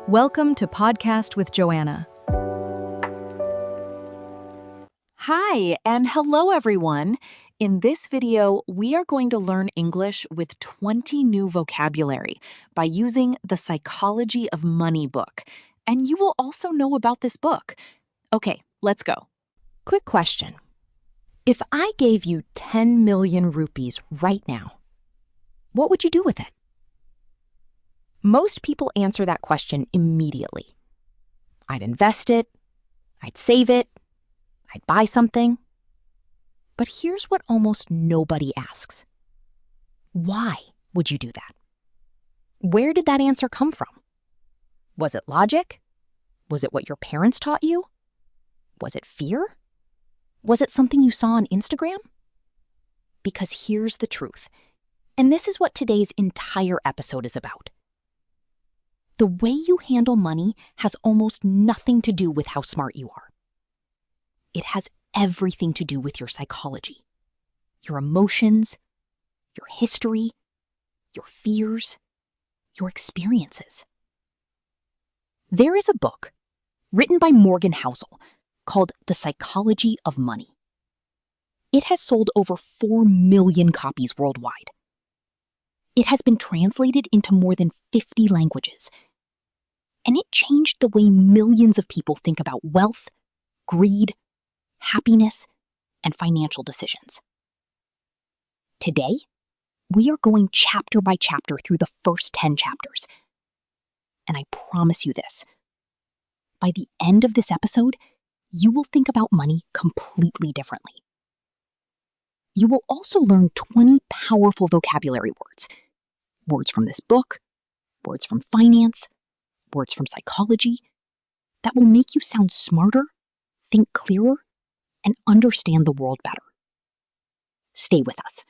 Welcome to Podcast with Joanna. Hi, and hello everyone. In this video, we are going to learn English with 20 new vocabulary by using the Psychology of Money book. And you will also know about this book. Okay, let's go. Quick question. If I gave you 10 million rupees right now, what would you do with it? Most people answer that question immediately. I'd invest it, I'd save it, I'd buy something. But here's what almost nobody asks. Why would you do that? Where did that answer come from? Was it logic? Was it what your parents taught you? Was it fear? Was it something you saw on Instagram? Because here's the truth, and this is what today's entire episode is about. The way you handle money has almost nothing to do with how smart you are. It has everything to do with your psychology, your emotions, your history, your fears, your experiences. There is a book written by Morgan Housel called The Psychology of Money. It has sold over 4 million copies worldwide. It has been translated into more than 50 languages. And it changed the way millions of people think about wealth, greed, happiness, and financial decisions. Today, we are going chapter by chapter through the first 10 chapters. And I promise you this. By the end of this episode, you will think about money completely differently. You will also learn 20 powerful vocabulary words. Words from this book, words from finance, words from psychology that will make you sound smarter, think clearer, and understand the world better. Stay with us.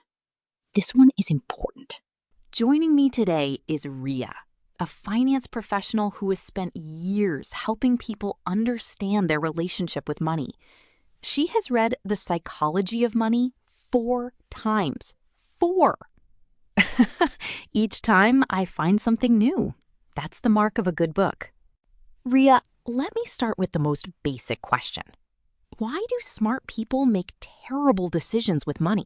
This one is important. Joining me today is Ria, a finance professional who has spent years helping people understand their relationship with money. She has read The Psychology of Money 4 times. 4! Each time I find something new. That's the mark of a good book. Ria, let me start with the most basic question. Why do smart people make terrible decisions with money?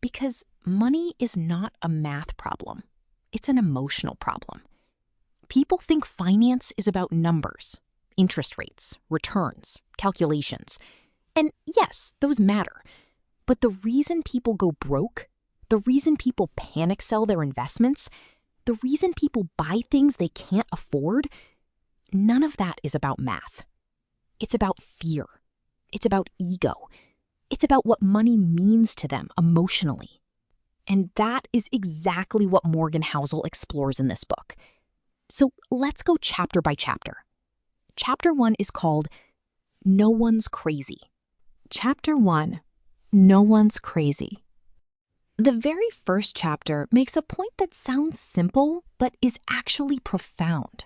Because money is not a math problem. It's an emotional problem. People think finance is about numbers, interest rates, returns, calculations. And yes, those matter. But the reason people go broke, the reason people panic sell their investments, the reason people buy things they can't afford, none of that is about math. It's about fear. It's about ego. It's about what money means to them emotionally. And that is exactly what Morgan Housel explores in this book. So let's go chapter by chapter. Chapter 1 is called No One's Crazy. Chapter 1, No One's Crazy. The very first chapter makes a point that sounds simple, but is actually profound.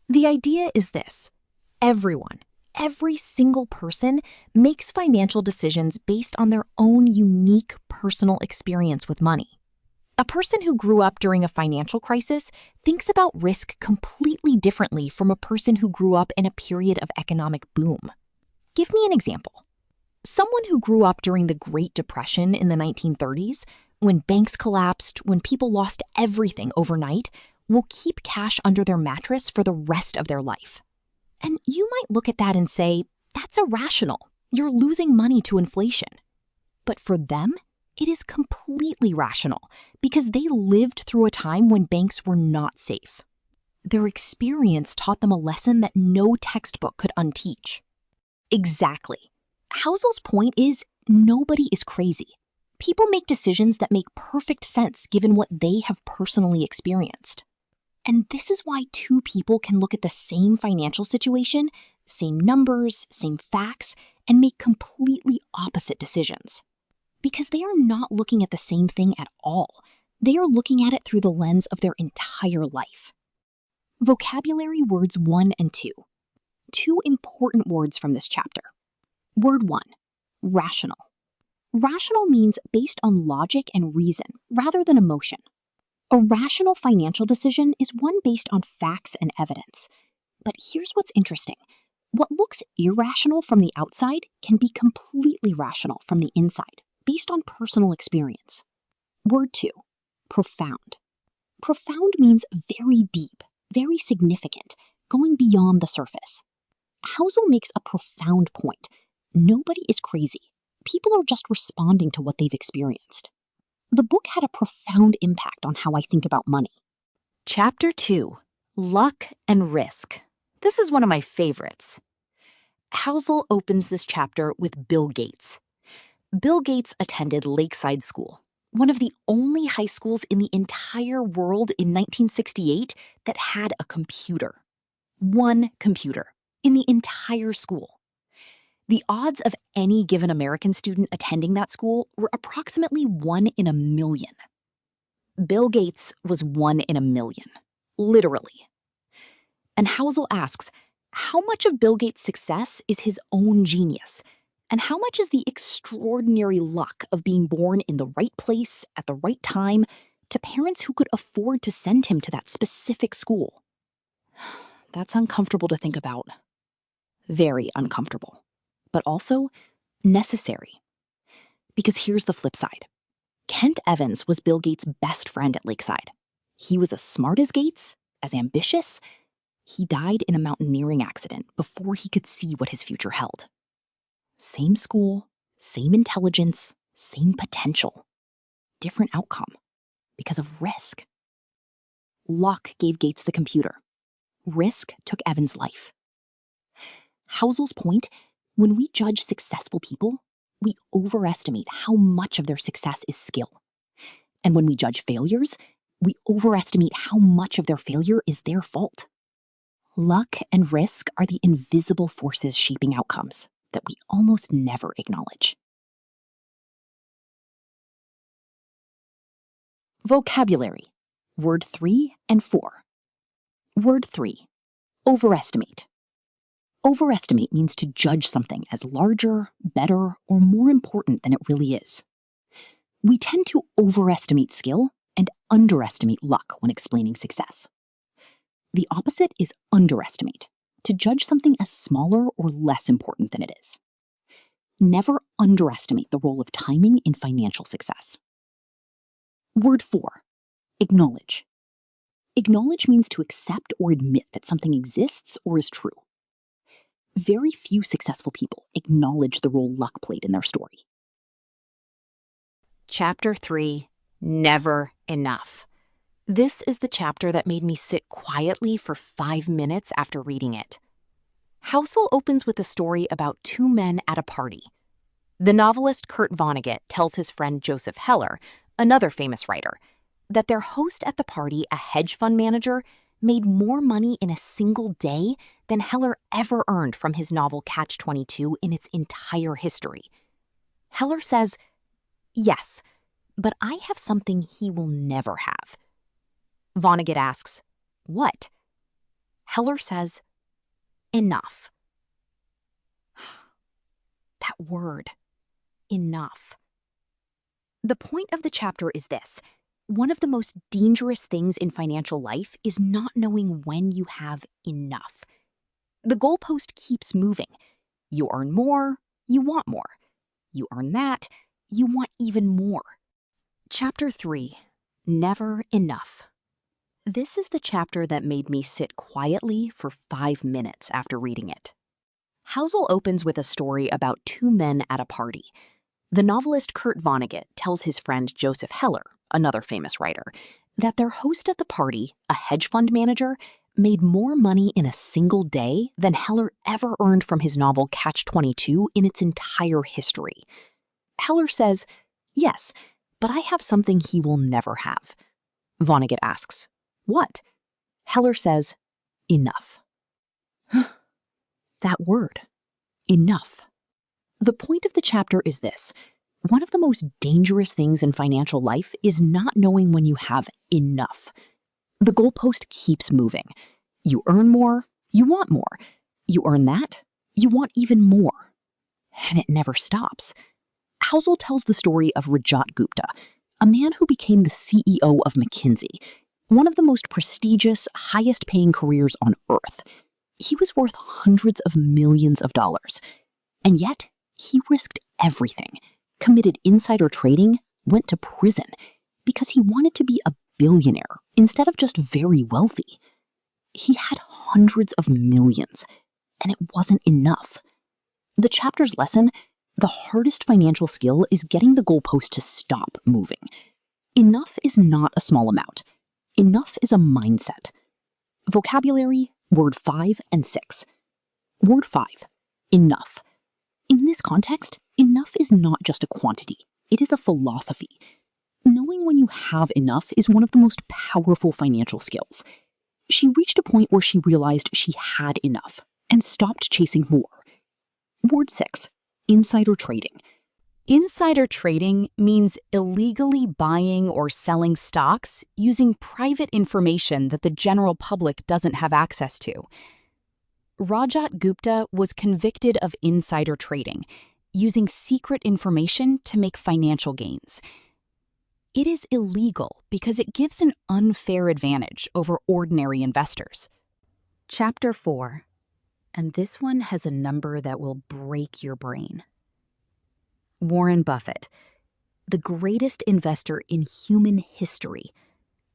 The idea is this: everyone, every single person makes financial decisions based on their own unique personal experience with money. A person who grew up during a financial crisis thinks about risk completely differently from a person who grew up in a period of economic boom. Give me an example. Someone who grew up during the Great Depression in the 1930s, when banks collapsed, when people lost everything overnight, will keep cash under their mattress for the rest of their life. And you might look at that and say, that's irrational. You're losing money to inflation. But for them, it is completely rational because they lived through a time when banks were not safe. Their experience taught them a lesson that no textbook could unteach. Exactly. Housel's point is nobody is crazy. People make decisions that make perfect sense given what they have personally experienced. And this is why two people can look at the same financial situation, same numbers, same facts, and make completely opposite decisions. Because they are not looking at the same thing at all. They are looking at it through the lens of their entire life. Vocabulary words 1 and 2. 2 important words from this chapter. Word 1, rational. Rational means based on logic and reason rather than emotion. A rational financial decision is one based on facts and evidence. But here's what's interesting. What looks irrational from the outside can be completely rational from the inside, based on personal experience. Word 2, profound. Profound means very deep, very significant, going beyond the surface. Housel makes a profound point. Nobody is crazy. People are just responding to what they've experienced. The book had a profound impact on how I think about money. Chapter 2, Luck and Risk. This is one of my favorites. Housel opens this chapter with Bill Gates. Bill Gates attended Lakeside School, one of the only high schools in the entire world in 1968 that had a computer. One computer in the entire school. The odds of any given American student attending that school were approximately 1 in a million. Bill Gates was 1 in a million, literally. And Housel asks, how much of Bill Gates' success is his own genius? And how much is the extraordinary luck of being born in the right place at the right time to parents who could afford to send him to that specific school? That's uncomfortable to think about. Very uncomfortable. But also necessary. Because here's the flip side. Kent Evans was Bill Gates' best friend at Lakeside. He was as smart as Gates, as ambitious. He died in a mountaineering accident before he could see what his future held. Same school, same intelligence, same potential. Different outcome because of risk. Luck gave Gates the computer. Risk took Evans' life. Housel's point, when we judge successful people, we overestimate how much of their success is skill. And when we judge failures, we overestimate how much of their failure is their fault. Luck and risk are the invisible forces shaping outcomes that we almost never acknowledge. Vocabulary. Word 3 and 4. Word 3. Overestimate. Overestimate means to judge something as larger, better, or more important than it really is. We tend to overestimate skill and underestimate luck when explaining success. The opposite is underestimate, to judge something as smaller or less important than it is. Never underestimate the role of timing in financial success. Word 4, acknowledge. Acknowledge means to accept or admit that something exists or is true. Very few successful people acknowledge the role luck played in their story. Chapter 3, Never Enough. This is the chapter that made me sit quietly for 5 minutes after reading it. Housel opens with a story about 2 men at a party. The novelist Kurt Vonnegut tells his friend Joseph Heller, another famous writer, that their host at the party, a hedge fund manager, made more money in a single day than Heller ever earned from his novel Catch-22 in its entire history. Heller says, "Yes, but I have something he will never have." Vonnegut asks, "What?" Heller says, "Enough." That word, enough. The point of the chapter is this. One of the most dangerous things in financial life is not knowing when you have enough. The goalpost keeps moving. You earn more, you want more. You earn that, you want even more. Chapter 3, Never Enough. This is the chapter that made me sit quietly for 5 minutes after reading it. Housel opens with a story about 2 men at a party. The novelist Kurt Vonnegut tells his friend Joseph Heller, another famous writer, that their host at the party, a hedge fund manager, made more money in a single day than Heller ever earned from his novel Catch-22 in its entire history. Heller says, "Yes, but I have something he will never have." Vonnegut asks, "What?" Heller says, "Enough." That word, enough. The point of the chapter is this. One of the most dangerous things in financial life is not knowing when you have enough. The goalpost keeps moving. You earn more, you want more. You earn that, you want even more. And it never stops. Housel tells the story of Rajat Gupta, a man who became the CEO of McKinsey, one of the most prestigious, highest-paying careers on Earth. He was worth hundreds of millions of dollars. And yet, he risked everything, committed insider trading, went to prison, because he wanted to be a billionaire instead of just very wealthy. He had hundreds of millions, and it wasn't enough. The chapter's lesson: the hardest financial skill is getting the goalpost to stop moving. Enough is not a small amount. Enough is a mindset. Vocabulary, word 5 and 6. Word 5, enough. In this context, enough is not just a quantity. It is a philosophy. Knowing when you have enough is one of the most powerful financial skills. She reached a point where she realized she had enough and stopped chasing more. Word 6, insider trading. Insider trading means illegally buying or selling stocks using private information that the general public doesn't have access to. Rajat Gupta was convicted of insider trading, using secret information to make financial gains. It is illegal because it gives an unfair advantage over ordinary investors. Chapter 4, and this one has a number that will break your brain. Warren Buffett, the greatest investor in human history.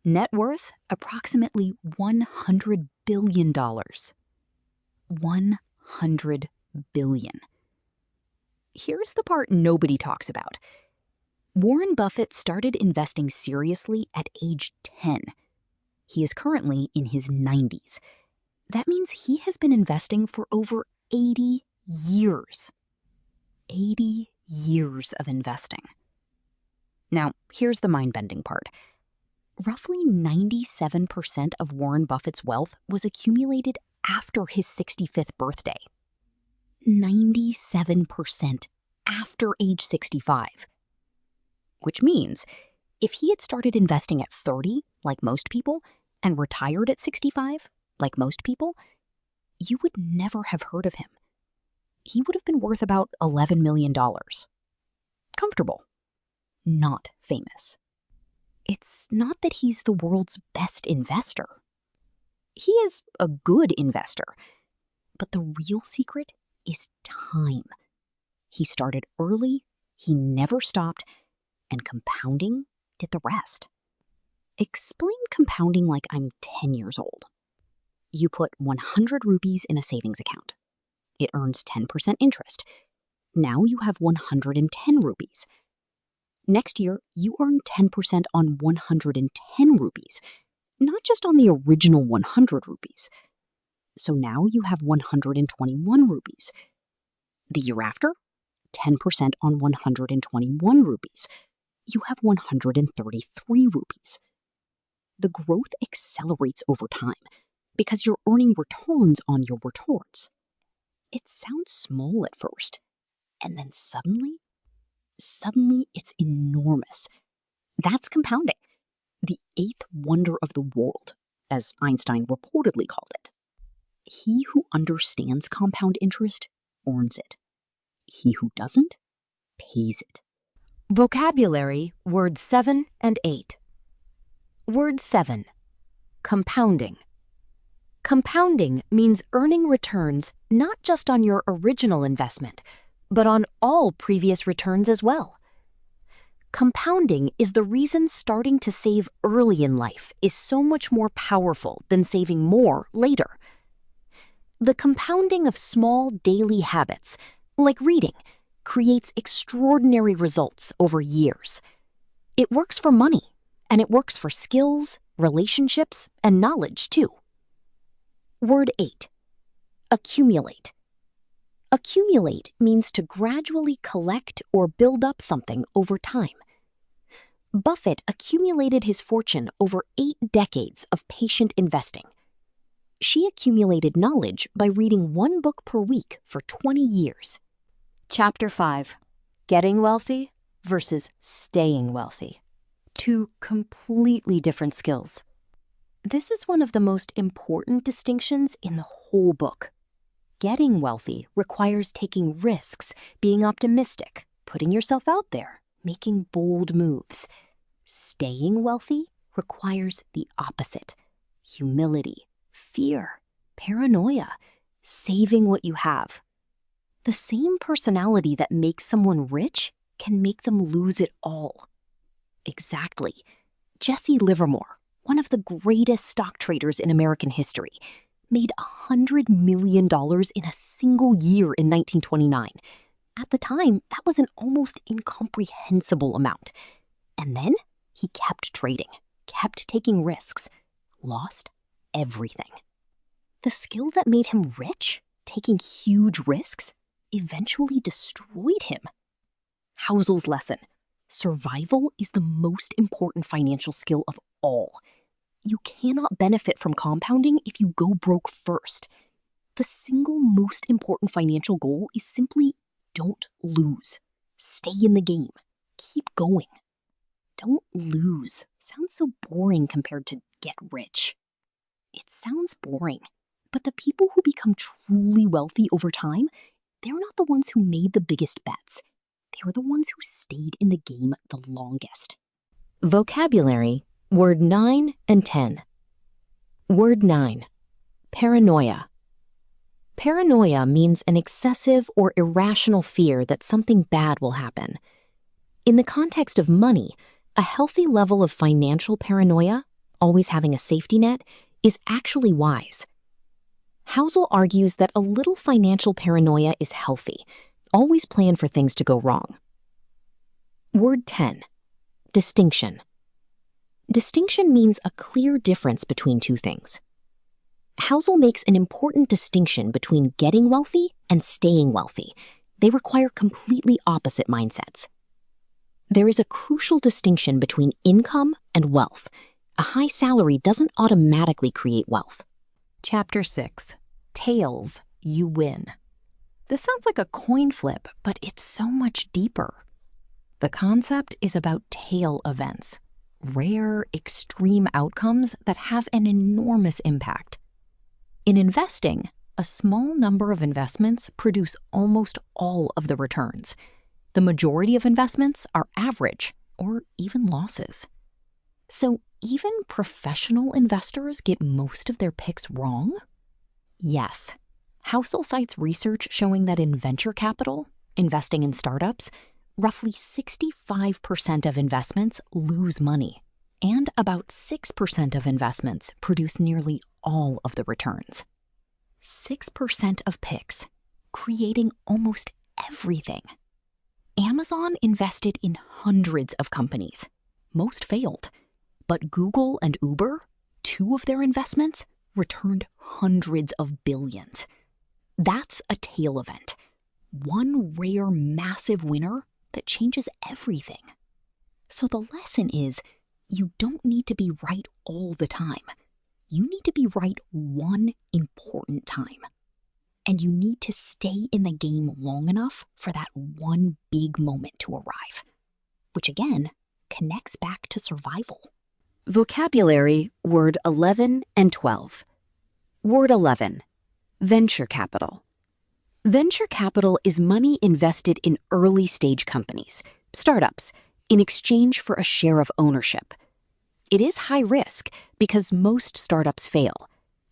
Net worth, approximately $100 billion. $100 billion. Here's the part nobody talks about. Warren Buffett started investing seriously at age 10. He is currently in his 90s. That means he has been investing for over 80 years. 80 years of investing. Now, here's the mind-bending part. Roughly 97% of Warren Buffett's wealth was accumulated after his 65th birthday. 97% after age 65. Which means, if he had started investing at 30, like most people, and retired at 65, like most people, you would never have heard of him. He would have been worth about $11 million. Comfortable. Not famous. It's not that he's the world's best investor. He is a good investor. But the real secret is time. He started early, he never stopped, and compounding did the rest. Explain compounding like I'm 10 years old. You put 100 rupees in a savings account. It earns 10% interest. Now you have 110 rupees. Next year, you earn 10% on 110 rupees, not just on the original 100 rupees. So now you have 121 rupees. The year after, 10% on 121 rupees. You have 133 rupees. The growth accelerates over time because you're earning returns on your returns. It sounds small at first, and then suddenly it's enormous. That's compounding, the eighth wonder of the world, as Einstein reportedly called it. He who understands compound interest earns it. He who doesn't pays it. Vocabulary, words 7 and 8. Word 7, compounding. Compounding means earning returns not just on your original investment, but on all previous returns as well. Compounding is the reason starting to save early in life is so much more powerful than saving more later. The compounding of small daily habits, like reading, creates extraordinary results over years. It works for money, and it works for skills, relationships, and knowledge too. Word 8, accumulate. Accumulate means to gradually collect or build up something over time. Buffett accumulated his fortune over 8 decades of patient investing. She accumulated knowledge by reading 1 book per week for 20 years. Chapter 5, Getting Wealthy versus Staying Wealthy. 2 completely different skills. This is one of the most important distinctions in the whole book. Getting wealthy requires taking risks, being optimistic, putting yourself out there, making bold moves. Staying wealthy requires the opposite: humility, fear, paranoia, saving what you have. The same personality that makes someone rich can make them lose it all. Exactly. Jesse Livermore, one of the greatest stock traders in American history, made $100 million in a single year in 1929. At the time, that was an almost incomprehensible amount. And then he kept trading, kept taking risks, lost everything. The skill that made him rich, taking huge risks, eventually destroyed him. Housel's lesson: survival is the most important financial skill of all. You cannot benefit from compounding if you go broke first. The single most important financial goal is simply don't lose. Stay in the game. Keep going. Don't lose sounds so boring compared to get rich. It sounds boring, but the people who become truly wealthy over time, they're not the ones who made the biggest bets. They were the ones who stayed in the game the longest. Vocabulary, word 9 and 10. Word 9, paranoia. Paranoia means an excessive or irrational fear that something bad will happen. In the context of money, a healthy level of financial paranoia, always having a safety net, is actually wise. Housel argues that a little financial paranoia is healthy. Always plan for things to go wrong. Word 10, distinction. Distinction means a clear difference between two things. Housel makes an important distinction between getting wealthy and staying wealthy. They require completely opposite mindsets. There is a crucial distinction between income and wealth. A high salary doesn't automatically create wealth. Chapter 6, Tails, You Win. This sounds like a coin flip, but it's so much deeper. The concept is about tail events, rare, extreme outcomes that have an enormous impact. In investing, a small number of investments produce almost all of the returns. The majority of investments are average or even losses. So even professional investors get most of their picks wrong? Yes. Housel cites research showing that in venture capital, investing in startups, roughly 65% of investments lose money, and about 6% of investments produce nearly all of the returns. 6% of picks, creating almost everything. Amazon invested in hundreds of companies. Most failed. But Google and Uber, two of their investments, returned hundreds of billions. That's a tail event. One rare, massive winner that changes everything. So the lesson is, you don't need to be right all the time. You need to be right one important time. And you need to stay in the game long enough for that one big moment to arrive, which again connects back to survival. Vocabulary, word 11 and 12. Word 11, venture capital. Venture capital is money invested in early-stage companies, startups, in exchange for a share of ownership. It is high risk because most startups fail,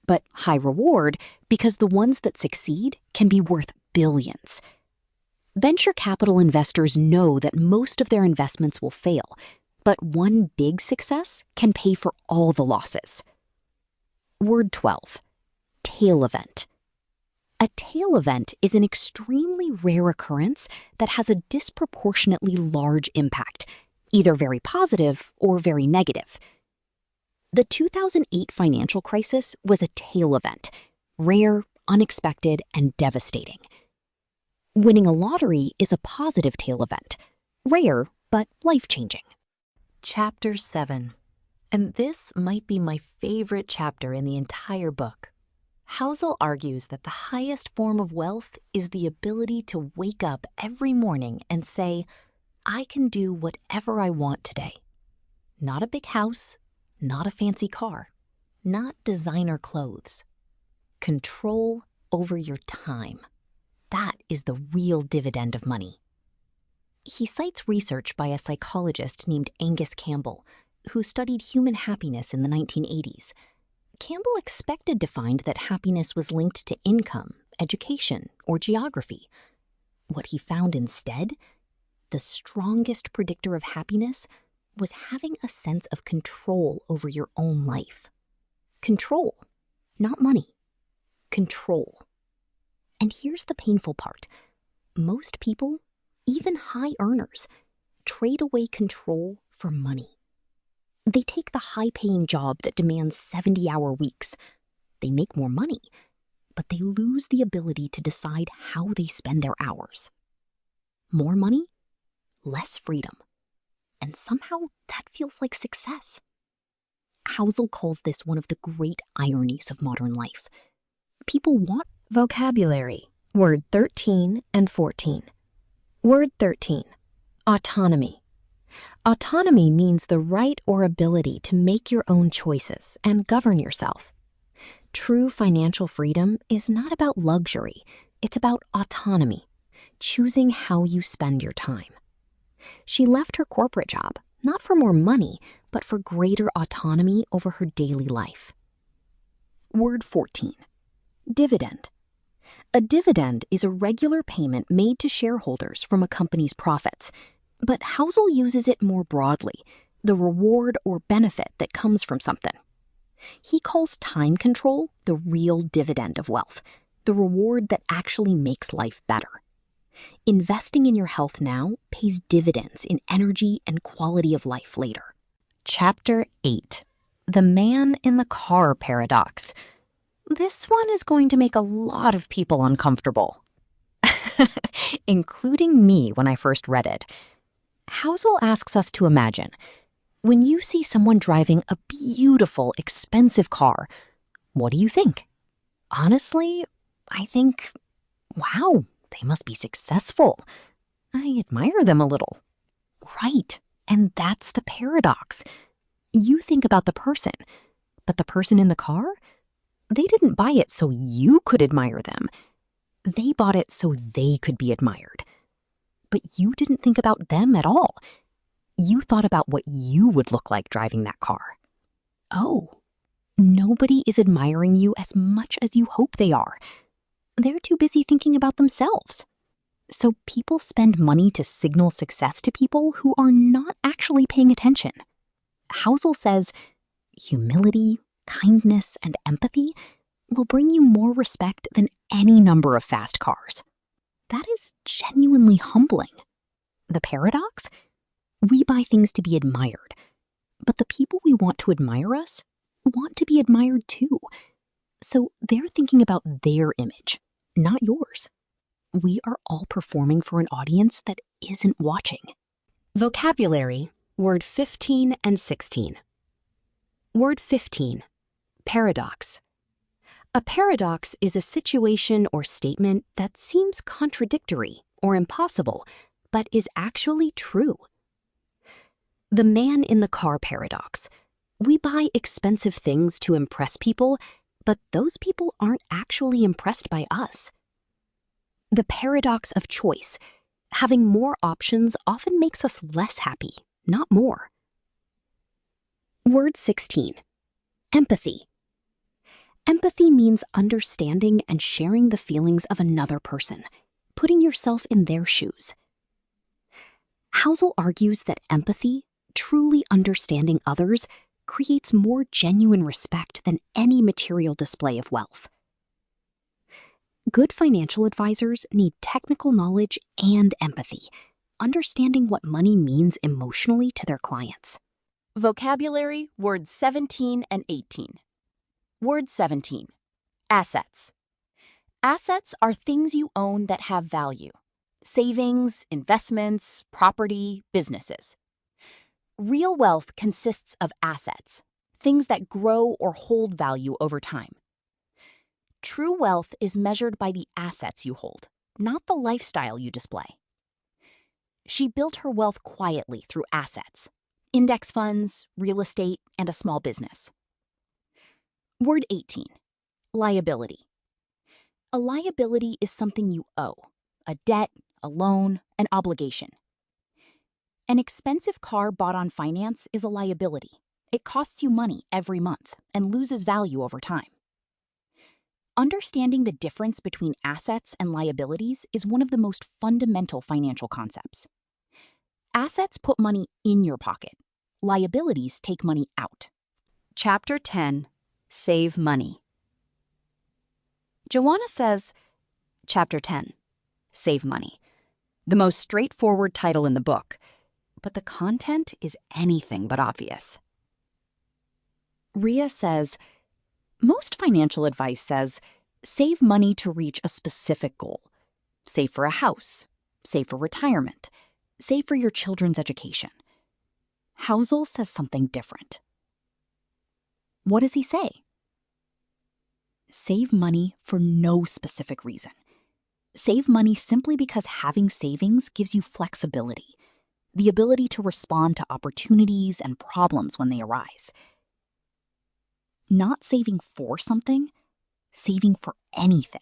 but high reward because the ones that succeed can be worth billions. Venture capital investors know that most of their investments will fail, but one big success can pay for all the losses. Word 12, tail event. A tail event is an extremely rare occurrence that has a disproportionately large impact, either very positive or very negative. The 2008 financial crisis was a tail event, rare, unexpected, and devastating. Winning a lottery is a positive tail event, rare but life-changing. Chapter 7. And this might be my favorite chapter in the entire book. Housel argues that the highest form of wealth is the ability to wake up every morning and say, I can do whatever I want today. Not a big house, not a fancy car, not designer clothes. Control over your time. That is the real dividend of money. He cites research by a psychologist named Angus Campbell, who studied human happiness in the 1980s. Campbell expected to find that happiness was linked to income, education, or geography. What he found instead, the strongest predictor of happiness, was having a sense of control over your own life. Control, not money. Control. And here's the painful part. Most people, even high earners, trade away control for money. They take the high-paying job that demands 70-hour weeks. They make more money, but they lose the ability to decide how they spend their hours. More money, less freedom. And somehow that feels like success. Housel calls this one of the great ironies of modern life. People want Vocabulary, word 13 and 14. Word 13, autonomy. Autonomy means the right or ability to make your own choices and govern yourself. True financial freedom is not about luxury, it's about autonomy, choosing how you spend your time. She left her corporate job, not for more money, but for greater autonomy over her daily life. Word 14, dividend. A dividend is a regular payment made to shareholders from a company's profits, but Housel uses it more broadly, the reward or benefit that comes from something. He calls time control the real dividend of wealth, the reward that actually makes life better. Investing in your health now pays dividends in energy and quality of life later. Chapter 8, The Man in the Car Paradox. This one is going to make a lot of people uncomfortable, including me when I first read it. Housel asks us to imagine, when you see someone driving a beautiful, expensive car, what do you think? Honestly, I think, wow, they must be successful. I admire them a little. Right, and that's the paradox. You think about the person, but the person in the car? They didn't buy it so you could admire them. They bought it so they could be admired. But you didn't think about them at all. You thought about what you would look like driving that car. Oh, nobody is admiring you as much as you hope they are. They're too busy thinking about themselves. So people spend money to signal success to people who are not actually paying attention. Housel says, humility, kindness, and empathy will bring you more respect than any number of fast cars. That is genuinely humbling. The paradox? We buy things to be admired, but the people we want to admire us want to be admired too. So they're thinking about their image, not yours. We are all performing for an audience that isn't watching. Vocabulary, word 15 and 16. Word 15, paradox. A paradox is a situation or statement that seems contradictory or impossible, but is actually true. The man in the car paradox. We buy expensive things to impress people, but those people aren't actually impressed by us. The paradox of choice. Having more options often makes us less happy, not more. Word 16, empathy. Empathy means understanding and sharing the feelings of another person, putting yourself in their shoes. Housel argues that empathy, truly understanding others, creates more genuine respect than any material display of wealth. Good financial advisors need technical knowledge and empathy, understanding what money means emotionally to their clients. Vocabulary, words 17 and 18. Word 17, assets. Assets are things you own that have value. Savings, investments, property, businesses. Real wealth consists of assets, things that grow or hold value over time. True wealth is measured by the assets you hold, not the lifestyle you display. She built her wealth quietly through assets, index funds, real estate, and a small business. Word 18, liability. A liability is something you owe, a debt, a loan, an obligation. An expensive car bought on finance is a liability. It costs you money every month and loses value over time. Understanding the difference between assets and liabilities is one of the most fundamental financial concepts. Assets put money in your pocket. Liabilities take money out. Chapter 10, Save Money. Joanna says, Chapter 10, Save Money. The most straightforward title in the book, but the content is anything but obvious. Rhea says, most financial advice says, save money to reach a specific goal. Save for a house, save for retirement, save for your children's education. Housel says something different. What does he say? Save money for no specific reason. Save money simply because having savings gives you flexibility, the ability to respond to opportunities and problems when they arise. Not saving for something, saving for anything.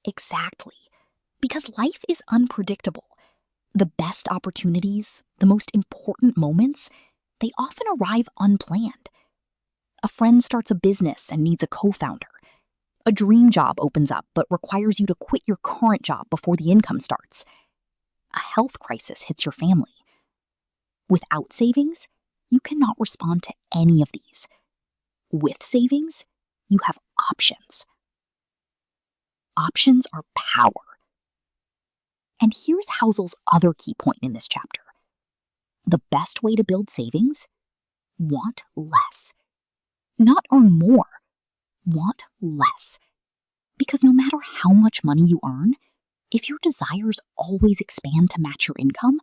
Exactly, because life is unpredictable. The best opportunities, the most important moments, they often arrive unplanned. A friend starts a business and needs a co-founder. A dream job opens up but requires you to quit your current job before the income starts. A health crisis hits your family. Without savings, you cannot respond to any of these. With savings, you have options. Options are power. And here's Housel's other key point in this chapter. The best way to build savings? Want less. Not earn more. Want less. Because no matter how much money you earn, if your desires always expand to match your income,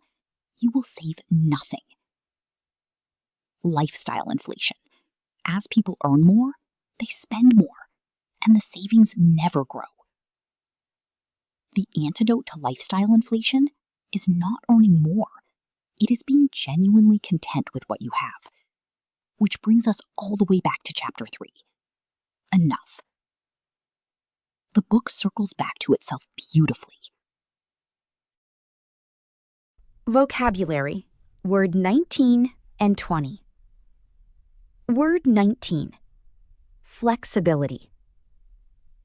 you will save nothing. Lifestyle inflation. As people earn more, they spend more, and the savings never grow. The antidote to lifestyle inflation is not earning more. It is being genuinely content with what you have. Which brings us all the way back to chapter 3. Enough. The book circles back to itself beautifully. Vocabulary, word 19 and 20. Word 19, flexibility.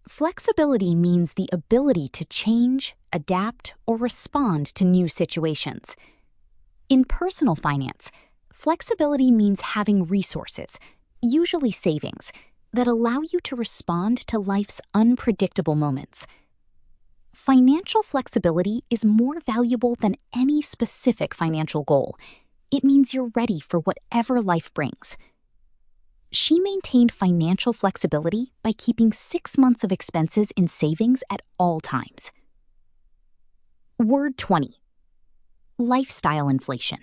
Flexibility means the ability to change, adapt, or respond to new situations. In personal finance, flexibility means having resources, usually savings, that allow you to respond to life's unpredictable moments. Financial flexibility is more valuable than any specific financial goal. It means you're ready for whatever life brings. She maintained financial flexibility by keeping 6 months of expenses in savings at all times. Word 20. Lifestyle inflation.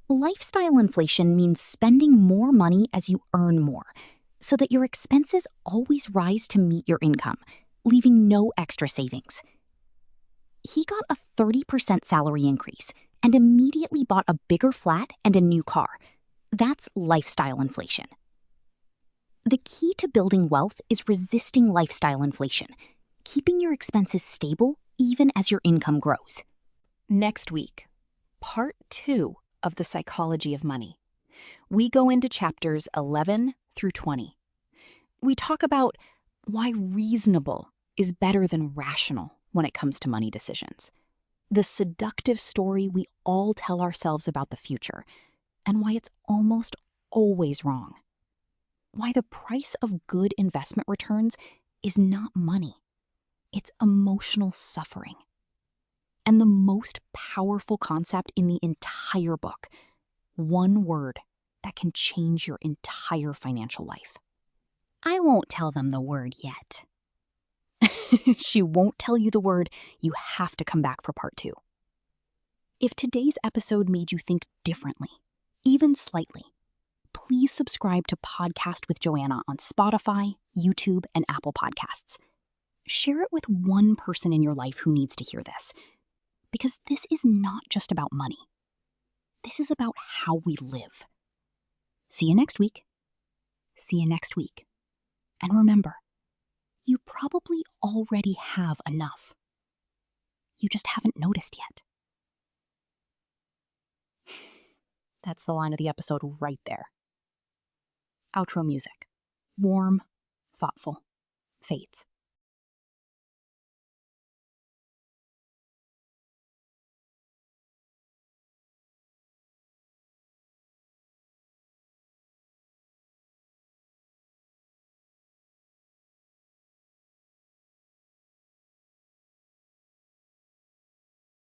Lifestyle inflation means spending more money as you earn more, so that your expenses always rise to meet your income, leaving no extra savings. He got a 30% salary increase and immediately bought a bigger flat and a new car. That's lifestyle inflation. The key to building wealth is resisting lifestyle inflation, keeping your expenses stable even as your income grows. Next week, part 2 of The Psychology of Money. We go into chapters 11 through 20. We talk about why reasonable is better than rational when it comes to money decisions, the seductive story we all tell ourselves about the future, and why it's almost always wrong. Why the price of good investment returns is not money. It's emotional suffering. And the most powerful concept in the entire book, one word that can change your entire financial life. I won't tell them the word yet. She won't tell you the word. You have to come back for part 2. If today's episode made you think differently, even slightly, please subscribe to Podcast with Joanna on Spotify, YouTube, and Apple Podcasts. Share it with one person in your life who needs to hear this, because this is not just about money. This is about how we live. See you next week. See you next week. And remember, you probably already have enough. You just haven't noticed yet. That's the line of the episode right there. Outro music. Warm, thoughtful, fades.